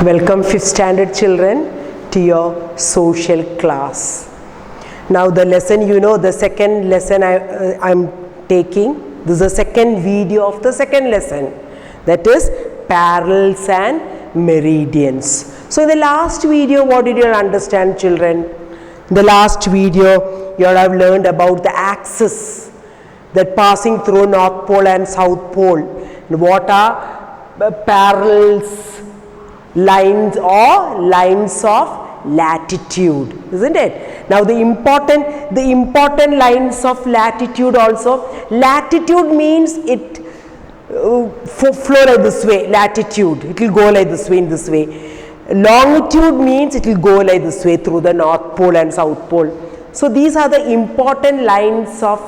Welcome 5th standard children to your social class. Now the lesson, the second lesson I'm taking, this is the second video of the second lesson, that is parallels and meridians. So in the last video, what did you understand, children? In the last video, you have learned about the axis that passing through North Pole and South Pole. And what are parallels? Lines or lines of latitude, isn't it? Now the important lines of latitude also. Latitude means it flow like this way. Latitude, it will go like this way, in this way. Longitude means it will go like this way through the North Pole and South Pole. So these are the important lines of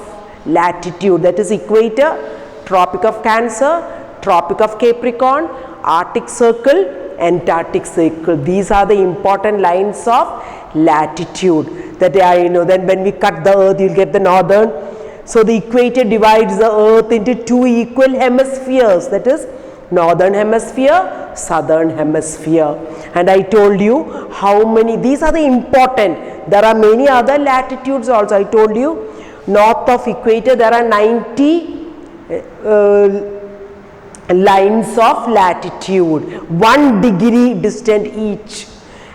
latitude, that is equator, Tropic of Cancer, Tropic of Capricorn, Arctic Circle, Antarctic Circle. These are the important lines of latitude that then when we cut the earth, you'll get the northern. So the equator divides the earth into two equal hemispheres, that is northern hemisphere, southern hemisphere. And I told you how many, these are the important. There are many other latitudes also. I told you north of equator there are 90 lines of latitude, 1 degree distant each.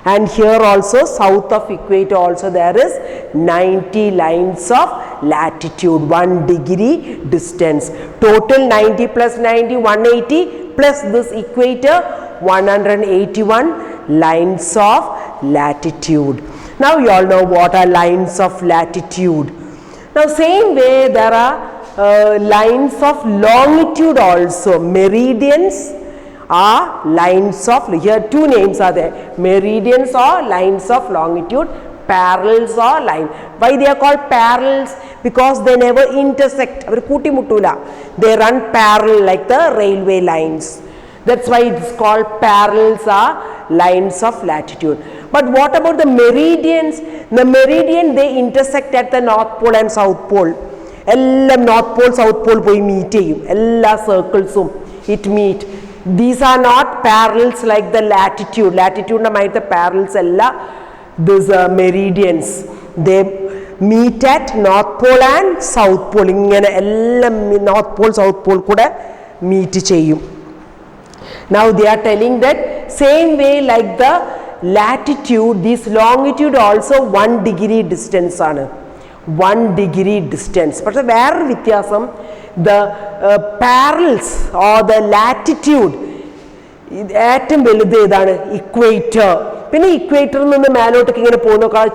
And here also south of equator also there is 90 lines of latitude, 1 degree distance. Total 90 plus 90, 180, plus this equator 181 lines of latitude. Now you all know what are lines of latitude. Now same way there are lines of longitude also. Meridians are lines of, here two names are there, meridians or lines of longitude, parallels or line. Why they are called parallels? Because they never intersect, they run parallel like the railway lines. That's why it is called parallels are lines of latitude. But what about the meridians? The meridian, they intersect at the North Pole and South Pole. എല്ലാം north pole south pole പോയി meet ചെയ്യും, എല്ലാ സർക്കിൾസും it meet. These are not parallels like the latitude. ലാറ്റിറ്റ്യൂഡിൻ്റെ മാതിരത്തെ parallels അല്ല this meridians. They meet at north pole and south pole. ഇങ്ങനെ എല്ലാം നോർത്ത് പോൾ സൗത്ത് പോൾ കൂടെ മീറ്റ് ചെയ്യും. Now they are telling that same way like the latitude, this longitude also 1 degree distance ആണ്. 1 degree distance. പക്ഷെ വേറൊരു വ്യത്യാസം, the parallels or the latitude, ഏറ്റവും വലുത് ഏതാണ്? ഇക്വേറ്റർ. പിന്നെ ഇക്വേറ്ററിൽ നിന്ന് മേലോട്ടേക്ക് ഇങ്ങനെ പോകുന്നേക്കാൾ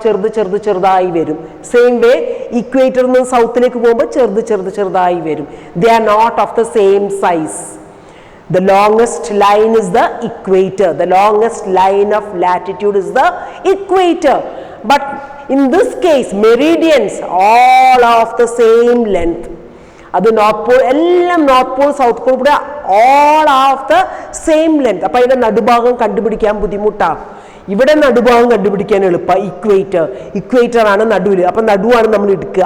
ചെറുതായി വരും. സെയിം വേ ഇക്വേറ്ററിൽ നിന്ന് സൗത്തിലേക്ക് പോകുമ്പോൾ ചെറുതായി വരും. They are not of the same size. The longest line is the equator. The longest line of latitude is the equator. But in this case, meridians all are of the same length. അത് north Paul എല്ലാം north pole south pole കൂടെ all are of the same length. അപ്പം അതിൻ്റെ നടുഭാഗം കണ്ടുപിടിക്കാൻ ബുദ്ധിമുട്ടാണ്. ഇവിടെ നടുഭാഗം കണ്ടുപിടിക്കാൻ എളുപ്പമാണ്. ഇക്വേറ്റർ ആണ് നടുവിൽ. അപ്പം നടുവാണ് നമ്മൾ എടുക്കുക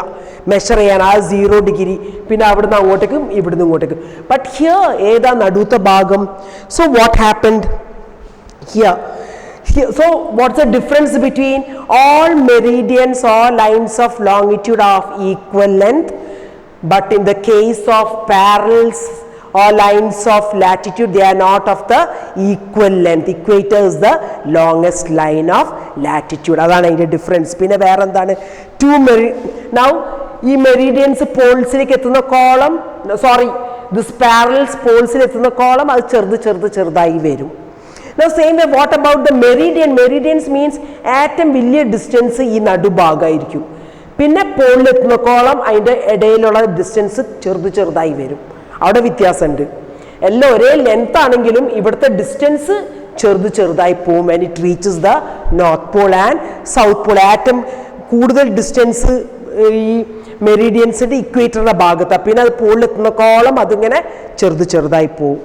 മെഷർ ചെയ്യാൻ, ആ 0 ഡിഗ്രി, പിന്നെ അവിടുന്ന് അങ്ങോട്ടേക്കും ഇവിടുന്ന് ഇങ്ങോട്ടേക്കും. ബട്ട് ഹിയർ ഏതാ നടുവത്തെ ഭാഗം? So what happened here? So what's the difference between all meridians or lines of longitude are of equal length, but in the case of parallels or lines of latitude they are not of the equal length. Equator is the longest line of latitude. Adana inde difference. Pinne vera endana now ee meridians polesilekku ethuna column, this parallels polesile ethuna column adu ചെറുതായി വരും. Now same way what about the meridian? Meridians means ഏറ്റവും വലിയ distance ഈ നടുഭാഗമായിരിക്കും. പിന്നെ പോളിലെത്തുന്നോളം അതിൻ്റെ ഇടയിലുള്ള distance ചെറുതായി വരും. അവിടെ വ്യത്യാസമുണ്ട്. എല്ലാം ഒരേ ലെങ്ത് ആണെങ്കിലും ഇവിടുത്തെ ഡിസ്റ്റൻസ് ചെറുതായി പോകും. And it reaches the north pole and south Paul. ഏറ്റവും കൂടുതൽ ഡിസ്റ്റൻസ് ഈ മെരീഡിയൻസിൻ്റെ ഇക്വേറ്ററിൻ്റെ ഭാഗത്താണ്. പിന്നെ അത് പോളിലെത്തുന്നോളം അതിങ്ങനെ ചെറുതായി പോകും.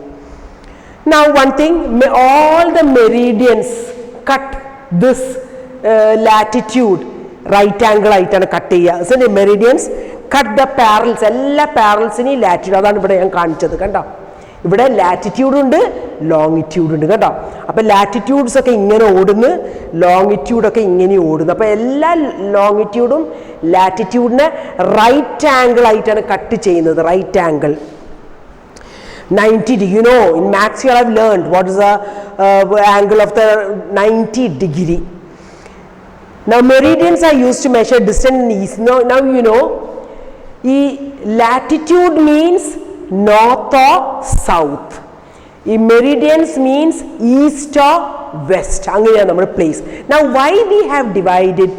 Now one thing, all the meridians cut this latitude right angle ആയിട്ടാണ് കട്ട് ചെയ്യുക. So the meridians cut the parallels, എല്ലാ parallelsനെയും latitude, അതാണ് ഇവിടെ ഞാൻ കാണിച്ചത്. കണ്ടോ, ഇവിടെ ലാറ്റിറ്റ്യൂഡ് ഉണ്ട്, ലോങ്ങിറ്റ്യൂഡ് ഉണ്ട് കേട്ടോ. അപ്പം ലാറ്റിറ്റ്യൂഡ്സ് ഒക്കെ ഇങ്ങനെ ഓടുന്നു, ലോങ്ങിറ്റ്യൂഡൊക്കെ ഇങ്ങനെ ഓടുന്നു. അപ്പം എല്ലാ ലോങ്ങിറ്റ്യൂഡും ലാറ്റിറ്റ്യൂഡിനെ റൈറ്റ് ആംഗിൾ ആയിട്ടാണ് കട്ട് ചെയ്യുന്നത്. Right angle 90 degree. You know, in maths you have learned what is the angle of the 90 degree. Now meridians are used to measure distance in east. Now you know, latitude means north or south. Meridians means east or west. Angayana nammal place. Now why we have divided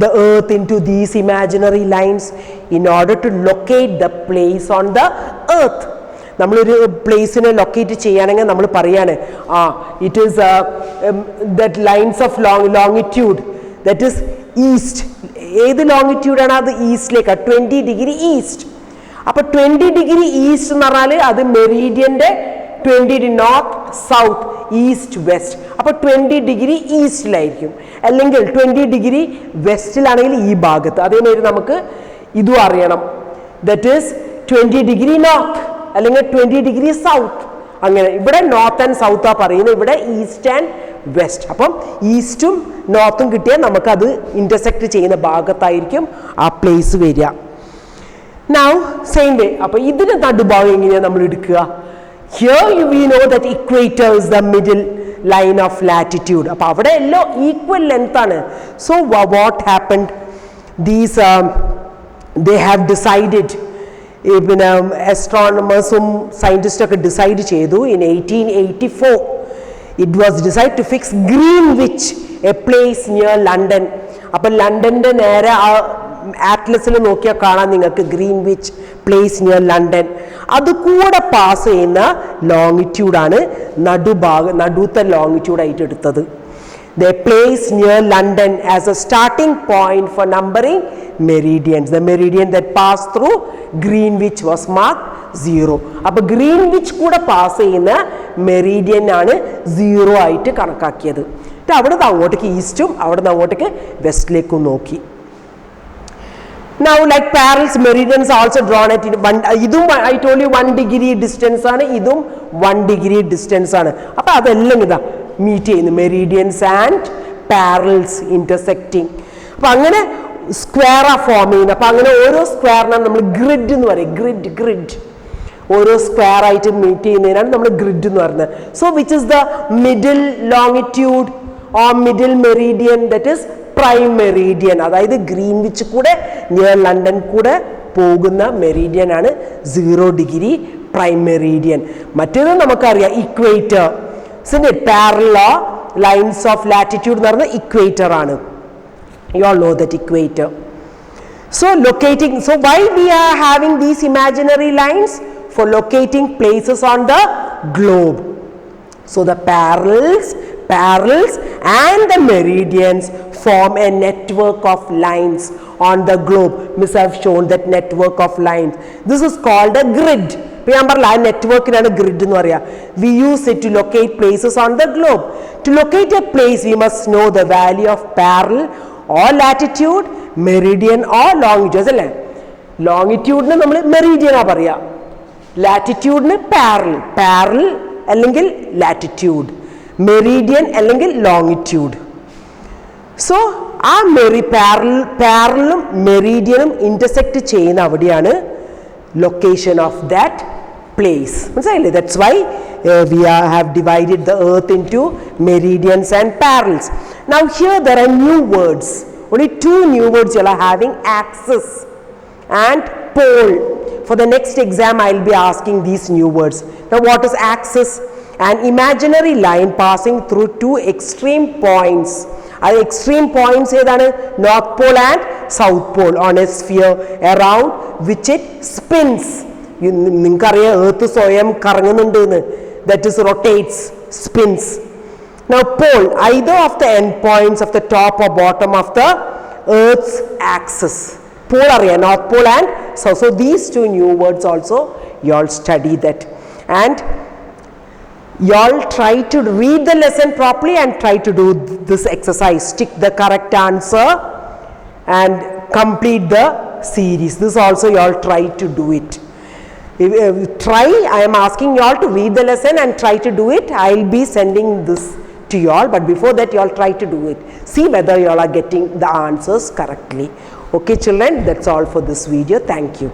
the earth into these imaginary lines? In order to locate the place on the earth. നമ്മളൊരു പ്ലേസിനെ locate ചെയ്യുകയാണെങ്കിൽ നമ്മൾ പറയാണ് it is that lines of longitude that is east. ഏത് ലോങ്ങിറ്റ്യൂഡാണ് അത്? ഈസ്റ്റിലേക്ക്, 20 degree east. അപ്പോൾ 20 degree east എന്ന് പറഞ്ഞാൽ അത് മെറീഡിയൻ്റെ 20 നോർത്ത് സൗത്ത് ഈസ്റ്റ് വെസ്റ്റ്. അപ്പോൾ 20 ഡിഗ്രി ഈസ്റ്റിലായിരിക്കും. അല്ലെങ്കിൽ 20 ഡിഗ്രി വെസ്റ്റിലാണെങ്കിൽ ഈ ഭാഗത്ത്. അതേമാതിരി നമുക്ക് ഇതും അറിയണം, ദറ്റ് ഈസ് 20 ഡിഗ്രി നോർത്ത് അല്ലെങ്കിൽ 20 ഡിഗ്രി സൗത്ത്. അങ്ങനെ ഇവിടെ നോർത്ത് ആൻഡ് സൗത്ത് ആ പറയുന്നത്, ഇവിടെ ഈസ്റ്റ് ആൻഡ് വെസ്റ്റ്. അപ്പം ഈസ്റ്റും നോർത്തും കിട്ടിയാൽ നമുക്കത് ഇന്റർസെക്ട് ചെയ്യുന്ന ഭാഗത്തായിരിക്കും ആ പ്ലേസ് വരിക. Now same way. അപ്പം ഇതിന് നടുഭാഗം എങ്ങനെയാണ് നമ്മൾ എടുക്കുക? Here we know that equator is the middle line of latitude. അപ്പം അവിടെ എല്ലാം ഈക്വൽ ലെങ്ത് ആണ്. So what happened? These they have decided, പിന്നെ astronomers-ഉം സയൻറ്റിസ്റ്റൊക്കെ ഡിസൈഡ് ചെയ്തു in 1884 it was decided to fix Greenwich, a place near London. അപ്പം ലണ്ടൻ്റെ നേരെ ആ ആറ്റ്ലസിൽ നോക്കിയാൽ കാണാൻ നിങ്ങൾക്ക് ഗ്രീൻവിച്ച് പ്ലേസ് നിയർ ലണ്ടൻ. അത് കൂടെ പാസ് ചെയ്യുന്ന ലോങ്ങിറ്റ്യൂഡാണ് നടുത്തെ ലോങ്ങിറ്റ്യൂഡായിട്ട് എടുത്തത്. They placed near London as a starting point for numbering meridians. The meridian that passed through Greenwich was marked 0. അപ്പോൾ ഗ്രീൻവിച്ച് കൂടെ പാസ് ചെയ്യുന്ന മെറീഡിയൻ ആണ് 0 ആയിട്ട് കണക്കാക്കിയത്. അവിടെ നിന്ന് അങ്ങോട്ടേക്ക് ഈസ്റ്റും അവിടെ നിന്ന് അങ്ങോട്ടേക്ക് വെസ്റ്റിലേക്കും നോക്കി. Now like parallels, meridians also drawn at ഇതും I told you 1 degree distance ആണ്, ഇതും 1 degree distance ആണ്. അപ്പോൾ അതെല്ലാം ഇതാ മീറ്റ് ചെയ്യുന്നു, മെറീഡിയൻസ് ആൻഡ് പാരൽസ് ഇന്റർസെക്റ്റിംഗ്. അപ്പം അങ്ങനെ സ്ക്വയറാ ഫോം ചെയ്യുന്നത്. അപ്പം അങ്ങനെ ഓരോ സ്ക്വയറിനാണ് നമ്മൾ ഗ്രിഡ് എന്ന് പറയും. ഗ്രിഡ് ഓരോ സ്ക്വയർ ആയിട്ട് മീറ്റ് ചെയ്യുന്നതിനാണ് നമ്മൾ ഗ്രിഡ് എന്ന് പറയുന്നത്. So which is the middle longitude or middle Meridian? That is prime Meridian. അതായത് ഗ്രീൻവിച്ച് കൂടെ നിയർ ലണ്ടൻ കൂടെ പോകുന്ന മെറീഡിയൻ ആണ് 0 ഡിഗ്രി പ്രൈം മെറീഡിയൻ. മറ്റേത് നമുക്കറിയാം equator. Parallel lines of latitude എന്ന് പറഞ്ഞാൽ ഇക്വേറ്റർ ആണ്. You all know that equator. So locating, so why we are having these imaginary lines? For locating places on the globe. So the parallels and the meridians form a network of lines on the globe. Miss have shown that network of lines. This is called a grid. ഞാൻ പറഞ്ഞില്ല ആ നെറ്റ്വർക്കിനാണ് grid എന്ന് പറയാ. We use it to locate places on the globe. To locate a place we must know the value of parallel or latitude, meridian or longitude. അല്ലേ, ലോങ്ങിറ്റ്യൂഡിന് നമ്മൾ മെറിഡിയനാ പറയാ, ലാറ്റിറ്റ്യൂഡിന് പാരലൽ അല്ലെങ്കിൽ ലാറ്റിറ്റ്യൂഡ്, മെറിഡിയൻ അല്ലെങ്കിൽ ലോങ്ങിറ്റ്യൂഡ്. സോ ആ പാരലും മെറിഡിയനും ഇന്റർസെക്ട് ചെയ്യുന്ന അവിടെയാണ് location of that place. That's why we have divided the earth into meridians and parallels. Now here there are new words, only 2 new words you are having: axis and pole. For the next exam I will be asking these new words. Now what is axis? An imaginary line passing through 2 extreme points. Extreme points ഏതാണ്? North pole and south pole on a sphere around which it spins. നിങ്ങൾക്കറിയാം earth സ്വയം കറങ്ങുന്നുണ്ട് എന്ന്. That is rotates, spins. Now pole, either of the end points of the top or bottom of the earth's axis. Pole അറിയാം, North pole and south. So these 2 new words also you all study that. And you all try to read the lesson properly and try to do this exercise. Stick the correct answer and complete the series. This also you all try to do it. Try, I am asking you all to read the lesson and try to do it. I will be sending this to you all, but before that you all try to do it. See whether you all are getting the answers correctly. Okay children, that's all for this video. Thank you.